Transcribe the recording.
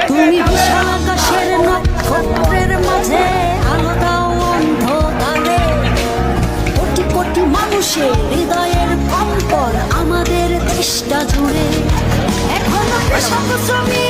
তুমি বিশাল আকাশের নক্ষত্রের মাঝে আলো দাও অন্ধকারে। কোটি কোটি মানুষের হৃদয়ের কম্পন আমাদের দেশটা জুড়ে। এখনো কৃষক শ্রমিক